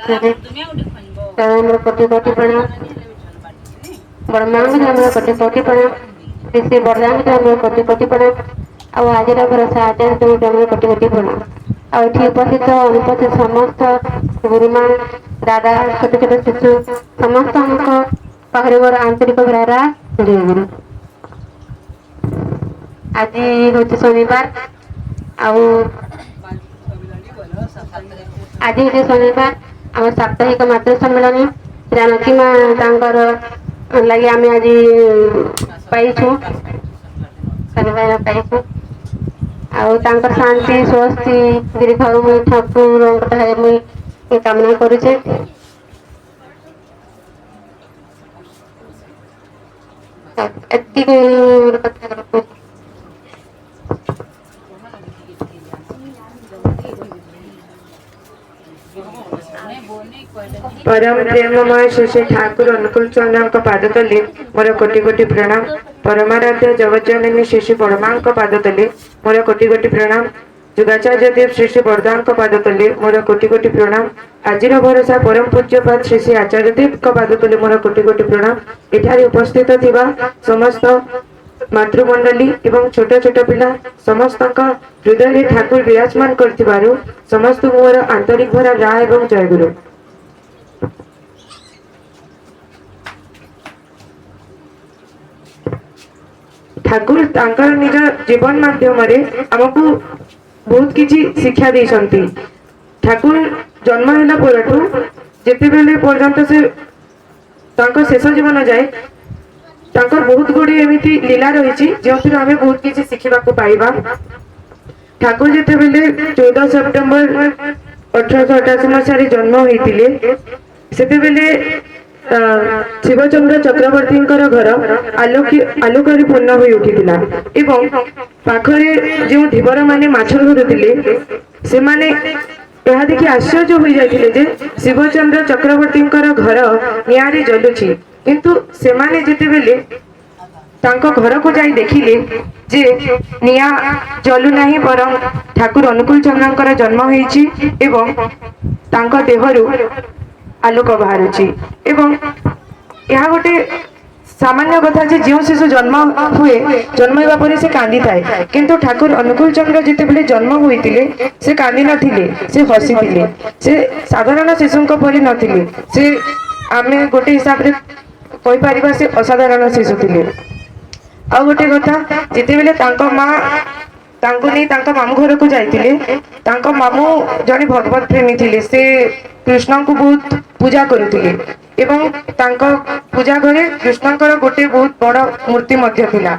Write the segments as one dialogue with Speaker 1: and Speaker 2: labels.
Speaker 1: आश्चर्य तेरे कोटि कोटि प्रणाम ब्रह्मांड जन्म कोटि कोटि प्रणाम ऋषि वरदान जन्म कोटि कोटि प्रणाम ଆଉ ଆଜିର ଭରସା ଆଚାର୍ଯ୍ୟ ଜନ୍ମ କୋଟି କୋଟି ପ୍ରଣାମ ଆଉ ଏଠି ଉପସ୍ଥିତ ଅନୁପସ୍ଥିତ ସମସ୍ତ ଗୁରୁମା ଦାଦା ଛୋଟ ଛୋଟ ଶିଶୁ ସମସ୍ତଙ୍କ ପାଖରେ ମୋର ଆନ୍ତରିକ ପ୍ରେରଣା ଜୟଗୁରୁ। ଆଜି ହେଉଛି ଶନିବାର ଆଉ ଆଜି ହେଉଛି ଶନିବାର ଆମ ସାପ୍ତାହିକ ମାତୃ ସମ୍ମିଳନୀ ଜାନକୀ ମା ତାଙ୍କର ଲାଗି ଆମେ ଆଜି ପାଇଛୁ ଶନିବାର ପାଇଛୁ ଆଉ ତାଙ୍କର ଶାନ୍ତି ସ୍ୱସ୍ତି ଦୀର୍ଘାୟୁ ମୁଇଁ ଠାକୁରଙ୍କ ଠାରେ ମୁଇଁ କାମନା କରୁଛେ। ଏତିକି
Speaker 2: परम प्रेममय श्री श्री ठाकुर अनुकूल चंद्र पाद तले मोर कोटि कोटि प्रणाम। परमाराध्य जगज्जननी श्री श्री बड़मा पाद तले मोर कोटि कोटि प्रणाम। जुगाचार्य देव श्री श्री बरदान पाद तले मोर कोटि कोटि प्रणाम। आजिर भरोसा परम पूज्यपाद श्री श्री आचार्य देव पाद तले मोर कोटि कोटि प्रणाम। एठारे उपस्थित थिबा समस्त मातृमंडली एवं छोट छोट पिला समस्त हृदय ठाकुर विराजमान करथिबारु समस्त मोर आंतरिक भरा राय एवं जयगुरु। ठाकुर तांकर निज जीवन माध्यम आमको बहुत किसी शिक्षा देइछंती। ठाकुर जन्म होला परठू जेतेबेले पर्यंत से तांकर शेष जीवन जाए तांकर बहुत गुड़ी एमिति लीला रही जो आम बहुत किसी शिखा पाइबा। ठाकुर जेतेबेले 14 सेप्टेम्बर 1888 मसीह जन्म होइतिले सेतेबेले शिवचंद्र चक्रवर्ती घर आलोकरी पूर्ण हो उठिला एवं पाखरे जो धीवर माने माछ धरुथिले से माने यह देखि आश्चर्य हो जाइथिले जे शिवचंद्र चक्रवर्ती घर निआरे जलुछि किंतु से माने जेतेबेले तांको घर को जाई देखिले जे निया जलु नाही बरं ठाकुर अनुकूल चंद्रंकर जन्म होइछि एवं तांको देहरु आलोक बाहरुछि एवं यह गोटे सामान्य कथा जे जो शिशु जन्म हुए जन्म होगा पर से कांदी थाए किंतु ठाकुर अनुकूल चंद्र जितेबेले जन्म होइतिले से कांदी नथिले से हसितिले से साधारण शिशुंक परि नथिले से आमे गोटे हिसाब रे कहि परिबा से असाधारण शिशु थिले। आ गोटे कथा जितेबेले तांको मां तांको नहीं तांका मामू घर को जाइतिले तांको मामू जने भगवत प्रेमी थिले से कृष्ण को बहुत पूजा करुथिले एवं तांको पूजा घरे कृष्णकर गोटे बहुत बड़ मूर्ति मध्य थिला।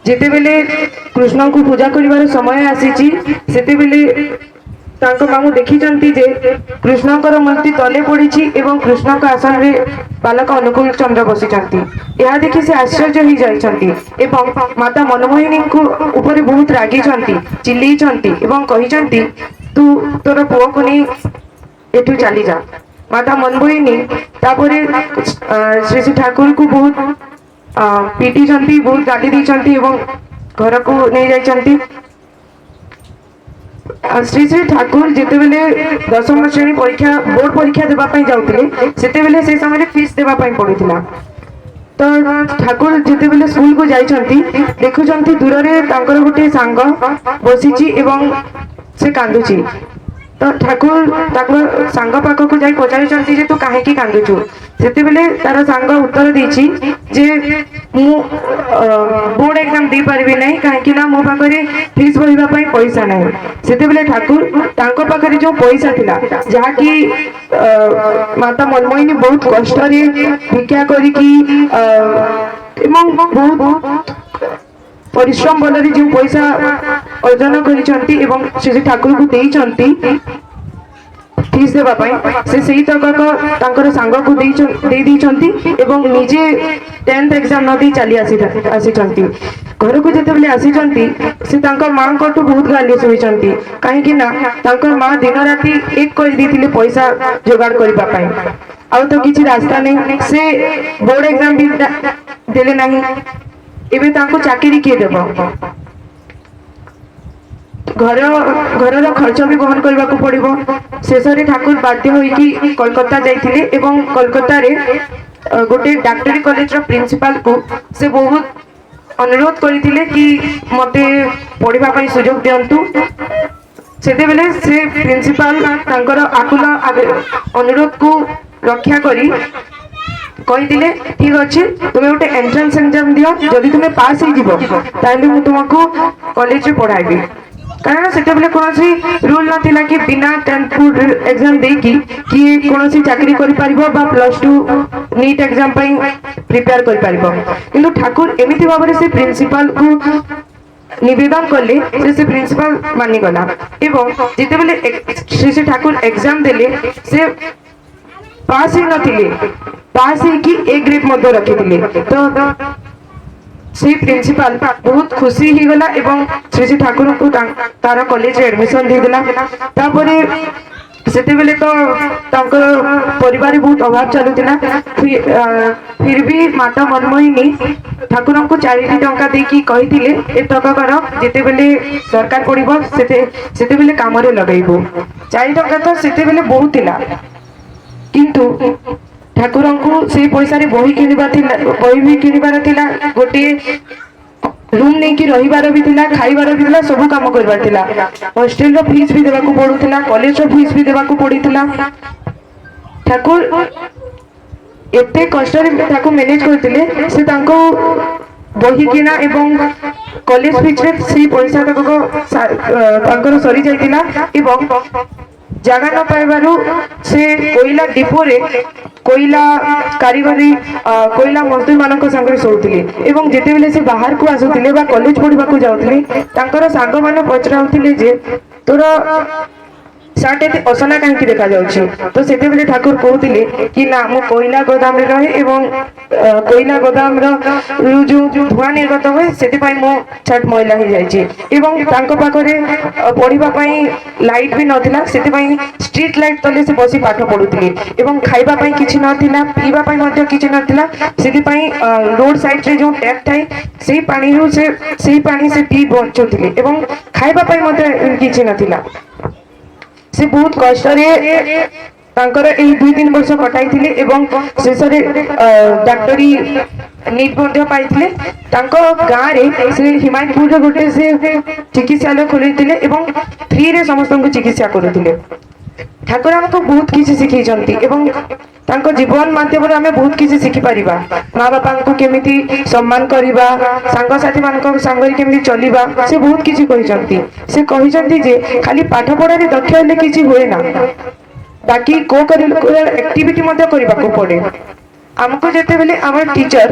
Speaker 2: जेतेबेले कृष्ण को पूजा करिवार समय आसीची सेतेबेले तांको मामू देखिचंती जे कृष्णकर मूर्ति तले पड़ीची एवं कृष्णक आसन रे बालक अनुकूल चंद्र बसिचंती। यह देखि से आश्चर्य हो जाइचंती एवं माता मनमोहिनी को ऊपर बहुत रागिचंती चिल्लीचंती एवं कहिचंती तू तोर पुओ को नहीं एठू चली जा। माता मनमोहिनी तापरे श्री श्री ठाकुर को बहुत पीटी चंती बहुत गाली दी एवं घर को नहीं जाइचंती। श्री श्री ठाकुर जितेबेले 10म श्रेणी परीक्षा बोर्ड परीक्षा देबा पई जाउतिले सेतेबेले से समय फीस देबा पई पड़िथिला। तो ठाकुर जितेबेले स्कूल को जाइचंती देखुचंती दूर रे तांकर गोटे सांग बसिची एवं से कांदुची। तो ठाकुर ताकर सांग पाख को जाई पचारिचंती जे तू काहे की कांदुचू सेतेबेले तार सांग उत्तर देछि जे मु बोर्ड एग्जाम दे परबी नहीं काहे ना मो पाखरे फीस भरिबा पई पैसा नहीं। सेतेबेले ठाकुर तांको पाखरे जो पैसा थिला जहा कि माता मनमोहिनी बहुत कष्ट रे भिक्षा करिकी एवं बहुत परिश्रम बल जो पैसा अर्जन करिसंती एवं श्री ठाकुर को देइचंती फीस देबा पई से तक तांकर सांग को दे दीचंती एवं निजे 10th एग्जाम न दी चली आसीचंती। घर को जेतेबेले आसीचंती से तांकर मां को तो बहुत गाली सुनिचंती काहे कि ना तांकर मां दिन राती एक कर दीथिले पैसा जोगाड़ करबा पई आ तो किछि रास्ता नहीं से बोर्ड एग्जाम भी देले नहीं एबे तांको चाकरी के देबो। ଘରର ଖର୍ଚ୍ଚ ବି ବହନ କରିବାକୁ ପଡିବ। ଶେଷରେ ଠାକୁର ବାଧ୍ୟ ହୋଇକି କୋଲକାତା ଯାଇଥିଲେ ଏବଂ କୋଲକାତାରେ ଗୋଟେ ଡାକ୍ତରୀ କଲେଜର ପ୍ରିନ୍ସିପାଲକୁ ସେ ବହୁତ ଅନୁରୋଧ କରିଥିଲେ କି ମତେ ପଢିବା ପାଇଁ ସୁଯୋଗ ଦିଅନ୍ତୁ। ସେତେବେଳେ ସେ ପ୍ରିନ୍ସିପାଲ ତାଙ୍କର ଆକୁଳ ଅନୁରୋଧକୁ ରକ୍ଷା କରି କହିଥିଲେ ଠିକ ଅଛି ତୁମେ ଗୋଟେ ଏଣ୍ଟ୍ରାନ୍ସ ଏକ୍ଜାମ ଦିଅ, ଯଦି ତୁମେ ପାସ୍ ହେଇଯିବ ତାହେଲେ ମୁଁ ତୁମକୁ କଲେଜରେ ପଢାଇବି। କାରଣ ସେତେବେଳେ କୌଣସି ରୁଲ ନଥିଲା କି ବିନା 10th ବୋର୍ଡ ଏକ୍ଜାମ ଦେଇକି କିଏ କୌଣସି ଚାକିରି କରିପାରିବ ବା +2 ନିଟ୍ ଏକ୍ଜାମ ପାଇଁ ପ୍ରିପେୟାର କରିପାରିବ। କିନ୍ତୁ ଠାକୁର ଏମିତି ଭାବରେ ସେ ପ୍ରିନ୍ସିପାଲକୁ ନିବେଦନ କଲେ ସେ ପ୍ରିନ୍ସିପାଲ ମାନିଗଲା ଏବଂ ଯେତେବେଳେ ଶ୍ରୀ ଠାକୁର ଏକ୍ଜାମ ଦେଲେ ସେ ପାସ୍ ହେଇନଥିଲେ, ପାସ୍ ହେଇକି A ଗ୍ରେଡ୍ ମଧ୍ୟ ରଖିଥିଲେ। ତ সেই প্রিন্সিপাল বহুত খুশি হয়েগলা এবং শ্রী ঠাকুরଙ୍କୁ তার কলেজে এডমিশন ଦେଇଦେଲା। তারপরে সেতেবেলে তো তাঙ্কর পরিবার বহুত অভাব চালুଥିଲା, ফির भी মাতা মনমোহিনী ঠাকুরଙ୍କୁ 4টি টঙ্কা ଦେଇକି କହିଥିଲେ ଏତକକର ଯେତେବେଳେ ଦରକାର ପଡିବ ସେତେବେଳେ କାମରେ ଲଗେଇବୁ। 4 ଟଙ୍କା ତ ସେତେବେଳେ ବହୁତ ଥିଲା, କିନ୍ତୁ ଠାକୁରଙ୍କୁ ସେଇ ପଇସାରେ ବହି ବି କିଣିବାର ଥିଲା, ଗୋଟିଏ ରୁମ୍ ନେଇକି ରହିବାର ବି ଥିଲା, ଖାଇବାର ବି ଥିଲା, ସବୁ କାମ କରିବାର ଥିଲା। ହଷ୍ଟେଲର ଫିସ୍ ବି ଦେବାକୁ ପଡୁଥିଲା, କଲେଜର ଫିସ୍ ବି ଦେବାକୁ ପଡିଥିଲା। ଠାକୁର ଏତେ କଷ୍ଟରେ ତାକୁ ମ୍ୟାନେଜ କରିଥିଲେ, ସେ ତାଙ୍କୁ ବହି କିଣା ଏବଂ କଲେଜ ଫିସ୍ରେ ସେଇ ପଇସା ତକ ତାଙ୍କର ସରି ଯାଇଥିଲା ଏବଂ ଜାଗା ନ ପାଇବାରୁ ସେ କୋଇଲା ଡିପୋରେ କୋଇଲା କାରିଗରୀ କୋଇଲା ମଜଦୁର ମାନଙ୍କ ସାଙ୍ଗରେ ଶୋଉଥିଲେ ଏବଂ ଯେତେବେଳେ ସେ ବାହାରକୁ ଆସୁଥିଲେ ବା କଲେଜ ପଢିବାକୁ ଯାଉଥିଲେ ତାଙ୍କର ସାଙ୍ଗମାନେ ପଚରାଉଥିଲେ ଯେ ତୋର ସାର୍ଟ ଏତେ ଅସନା କାହିଁକି ଦେଖାଯାଉଛି। ତ ସେତେବେଳେ ଠାକୁର କହୁଥିଲେ କି ନା ମୁଁ କୋଇଲା ଗୋଦାମରେ ରହେ ଏବଂ କୋଇଲା ଗୋଦାମର ଯୋଉ ଧୂଆଁ ନିର୍ଗତ ହୁଏ ସେଥିପାଇଁ ମୋ ସାର୍ଟ ମଇଳା ହେଇଯାଇଛି ଏବଂ ତାଙ୍କ ପାଖରେ ପଢିବା ପାଇଁ ଲାଇଟ୍ ବି ନଥିଲା, ସେଥିପାଇଁ ଷ୍ଟ୍ରିଟ୍ ଲାଇଟ୍ ତଳେ ସେ ବସି ପାଠ ପଢୁଥିଲେ ଏବଂ ଖାଇବା ପାଇଁ କିଛି ନଥିଲା, ପିଇବା ପାଇଁ ମଧ୍ୟ କିଛି ନଥିଲା। ସେଥିପାଇଁ ରୋଡ ସାଇଡରେ ଯୋଉ ଟ୍ୟାପ ଥାଏ ସେଇ ପାଣି ସେ ପିଇ ବଞ୍ଚୁଥିଲେ ଏବଂ ଖାଇବା ପାଇଁ ମଧ୍ୟ କିଛି ନଥିଲା। ସେ ବହୁତ କଷ୍ଟରେ ତାଙ୍କର ଏହି 2-3 ବର୍ଷ କଟାଇଥିଲେ ଏବଂ ଶେଷରେ ଡାକ୍ତରୀ ନିଟ୍ ମଧ୍ୟ ପାଇଥିଲେ। ତାଙ୍କ ଗାଁରେ ସେ ହିମାୟତପୁରରେ ଗୋଟେ ସେ ଚିକିତ୍ସାଳୟ ଖୋଲିଥିଲେ ଏବଂ ଫ୍ରିରେ ସମସ୍ତଙ୍କୁ ଚିକିତ୍ସା କରୁଥିଲେ। ଠାକୁର ଆମକୁ ବହୁତ କିଛି ଶିଖେଇଛନ୍ତି ଏବଂ ତାଙ୍କ ଜୀବନ ମାଧ୍ୟମରେ ଆମେ ବହୁତ କିଛି ଶିଖିପାରିବା। ମା ବାପାଙ୍କୁ କେମିତି ସମ୍ମାନ କରିବା, ସାଙ୍ଗସାଥି ମାନଙ୍କ ସାଙ୍ଗରେ କେମିତି ଚଲିବା, ସେ ବହୁତ କିଛି କହିଛନ୍ତି। ସେ କହିଛନ୍ତି ଯେ ଖାଲି ପାଠ ପଢାରେ ଦକ୍ଷ ହେଲେ କିଛି ହୁଏ ନା, ବାକି କୋ-କାରିକୁଲାର ଆକ୍ଟିଭିଟି ମଧ୍ୟ କରିବାକୁ ପଡେ। ଆମକୁ ଯେତେବେଳେ ଆମର ଟିଚର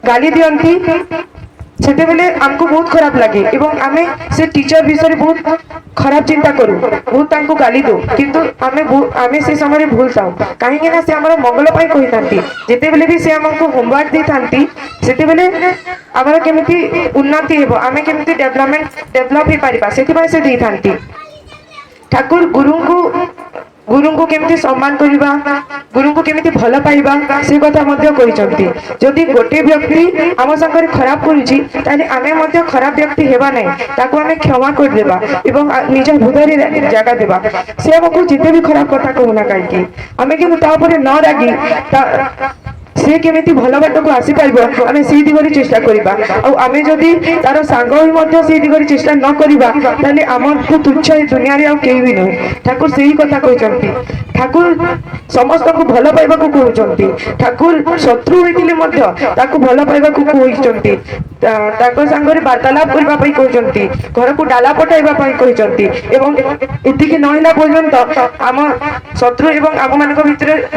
Speaker 2: ଗାଳି ଦିଅନ୍ତି ସେତେବେଳେ ଆମକୁ ବହୁତ ଖରାପ ଲାଗେ ଏବଂ ଆମେ ସେ ଟିଚର ବିଷୟରେ ବହୁତ ଖରାପ ଚିନ୍ତା କରୁ, ବହୁତ ତାଙ୍କୁ ଗାଳି ଦଉ, କିନ୍ତୁ ଆମେ ସେ ସମୟରେ ଭୁଲ ଥାଉ କାହିଁକି ନା ସେ ଆମର ମଙ୍ଗଳ ପାଇଁ କହିଥାନ୍ତି। ଯେତେବେଳେ ବି ସେ ଆମକୁ ହୋମୱାର୍କ ଦେଇଥାନ୍ତି ସେତେବେଳେ ଆମର କେମିତି ଉନ୍ନତି ହେବ, ଆମେ କେମିତି ଡେଭଲପ ହେଇପାରିବା ସେଥିପାଇଁ ସେ ଦେଇଥାନ୍ତି। ଠାକୁର ଗୁରୁଙ୍କୁ କେମିତି ସମ୍ମାନ କରିବା, ଗୁରୁଙ୍କୁ କେମିତି ଭଲ ପାଇବା ସେ କଥା ମଧ୍ୟ କହିଛନ୍ତି। ଯଦି ଗୋଟେ ବ୍ୟକ୍ତି ଆମ ସାଙ୍ଗରେ ଖରାପ କରୁଛି ତାହେଲେ ଆମେ ମଧ୍ୟ ଖରାପ ବ୍ୟକ୍ତି ହେବା ନାହିଁ, ତାକୁ ଆମେ କ୍ଷମା କରିଦେବା ଏବଂ ନିଜ ହୃଦୟରେ ଜାଗା ଦେବା। ସେ ଆମକୁ ଯେତେ ବି ଖରାପ କଥା କହୁନା କାହିଁକି ଆମେ କିନ୍ତୁ ତା ଉପରେ ନ ରାଗି ସେ କେମିତି ଭଲ ବାଟକୁ ଆସିପାରିବ ଆମେ ସେଇ ଦିଗରେ ଚେଷ୍ଟା କରିବା। ଆଉ ଆମେ ଯଦି ତାର ସାଙ୍ଗ ହୋଇ ମଧ୍ୟ ସେଇ ଦିଗରେ ଚେଷ୍ଟା ନ କରିବା ତାହେଲେ ଆମକୁ ତୁଚ୍ଛ ଏ ଦୁନିଆରେ ଆଉ କେହି ବି ନୁହେଁ। ଠାକୁର ସେଇ କଥା କହିଛନ୍ତି। ଠାକୁର ସମସ୍ତଙ୍କୁ ଭଲ ପାଇବାକୁ କହୁଛନ୍ତି। ଠାକୁର ଶତ୍ରୁ ହୋଇଥିଲେ ମଧ୍ୟ ତାକୁ ଭଲ ପାଇବାକୁ କହିଛନ୍ତି, ତାଙ୍କ ସାଙ୍ଗରେ ବାର୍ତ୍ତାଳାପ କରିବା ପାଇଁ କହିଛନ୍ତି, ଘରକୁ ଡାଲା ପଠାଇବା ପାଇଁ କହିଛନ୍ତି ଏବଂ ଏତିକି ନ ହେଲା ପର୍ଯ୍ୟନ୍ତ ଆମ ଶତ୍ରୁ ଏବଂ ଆମ ମାନଙ୍କ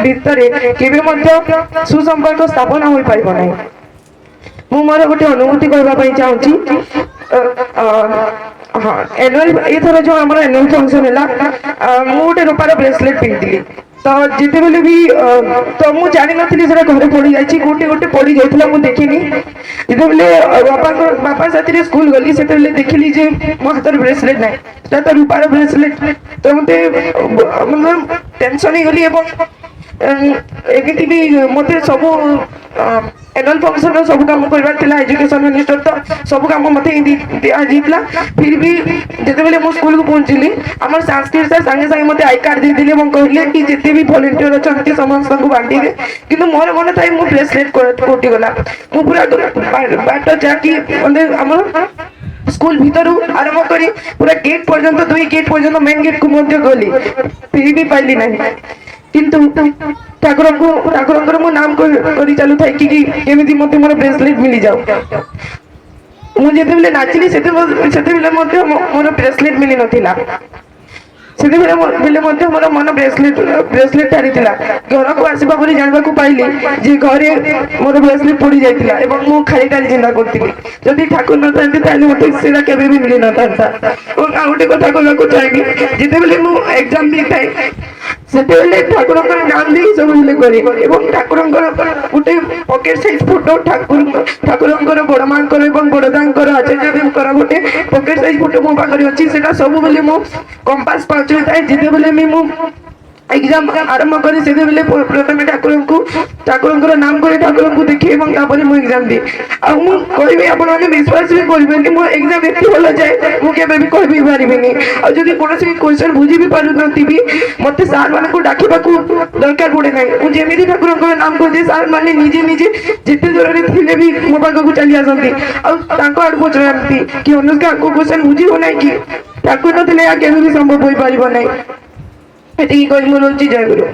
Speaker 2: ଭିତରେ କେବେ ମଧ୍ୟ ସୁସମ୍ପର୍କ ସ୍ଥାପନ ହୋଇପାରିବ ନାହିଁ। ମୁଁ ମୋର ଗୋଟେ ଅନୁଭୂତି କହିବା ପାଇଁ ଚାହୁଁଛି। ହଁ, ଏଥର ଯୋଉ ଆମର ଆନୁଆଲ ଫଙ୍କସନ ହେଲା ମୁଁ ଗୋଟେ ରୂପାର ବ୍ରେସଲେଟ ପିନ୍ଧିଥିଲି। ତ ଯେତେବେଳେ ବି ତ ମୁଁ ଜାଣିନଥିଲି ସେଟା ଘରେ ପଡି ଯାଇଛି, ଗୋଟେ ପଡି ଯାଇଥିଲା, ମୁଁ ଦେଖିନି। ଯେତେବେଳେ ବାପା ସାଥିରେ ସ୍କୁଲ ଗଲି ସେତେବେଳେ ଦେଖିଲି ଯେ ମୋ ହାତରେ ବ୍ରେସଲେଟ ନାହିଁ, ସେଟା ତ ରୂପାର ବ୍ରେସଲେଟ। ତ ମତେ ଟେନସନ ହେଇଗଲି ଏବଂ ଏମିତି ବି ମତେ ସବୁ एनुअल फंक्शन सब काम करवार एजुकेशन मिनिस्टर तो सब काम मत दिखाला फिर भी जिते मो स्कूल को पहुंचली आम संस्कृत सर सांगे सांगे मत आई कार्ड देते कहले कि जिते भी भलेंटियर अच्छा समस्त को बांटी दे कि मोर मन था मो ब्रेसलेट कटिगला मु पूरा बाट जाकि आम स्कूल भीतर आरंभ करी पूरा गेट पर्यंत 2 गेट पर्यंत मेन गेट को मध्य गली फिर भी पाइली नहीं किंतु ठाकुर मो नाम करी चलू था कि केमिति मते मोर ब्रेसलेट मिली जाओ मु जेते नाचिली सेते मोर ब्रेसलेट मिली नथिला सेते मोर मन ब्रेसलेट टारीथिला घर को आसीबा परे जानबा को पाइली जे घरे मोर ब्रेसलेट पड़ी जाइथिला एवं मु खाली टाली चिंता करथिली जदि ठाकुर न थांते ताले मते सेरा केबे भी मिली न थांता और आ गोटे कथा कहला को चाहेबी जेते बेले मु एग्जाम दी थाए सेते बेले ठाकुर नाम दे सब बेले करे एवं ठाकुर गोटे पॉकेट साइज फोटो ठाकुर बड़ मांकर एवं बड़दांकर आचार्य देवकर गोटे पॉकेट साइज फोटो मो पाखरे अछि सेटा सब बेले मो कंपास पाउच थाए जेते बेले मु एग्जाम आरंभ करे से बेले प्रथम ठाकुर नाम करे ठाकुर को देखी एवं यापर मु एग्जाम दी आ मु कहबे आपण माने विश्वास भी करबेनी मो एग्जाम एते भलो जाए मु केबे भी कहबी पारिबिनी आ जदी कोनोसी क्वेश्चन बुझी भी पारु नथिबी मते सर माने को डाकिबा को दरकार पड़े नै मु जेमिति ठाकुर नाम को दे सर माने निजे निजे जिते दूर रे थिले भी मो पाखा को चली आसंती आ तांको आड पचरांती कि अनुष्का को क्वेश्चन बुझी हो नै कि ठाकुर नथिले आ केबे भी संभव होई पारिबो नै एतिकी कहि मु रोची जय गुरु।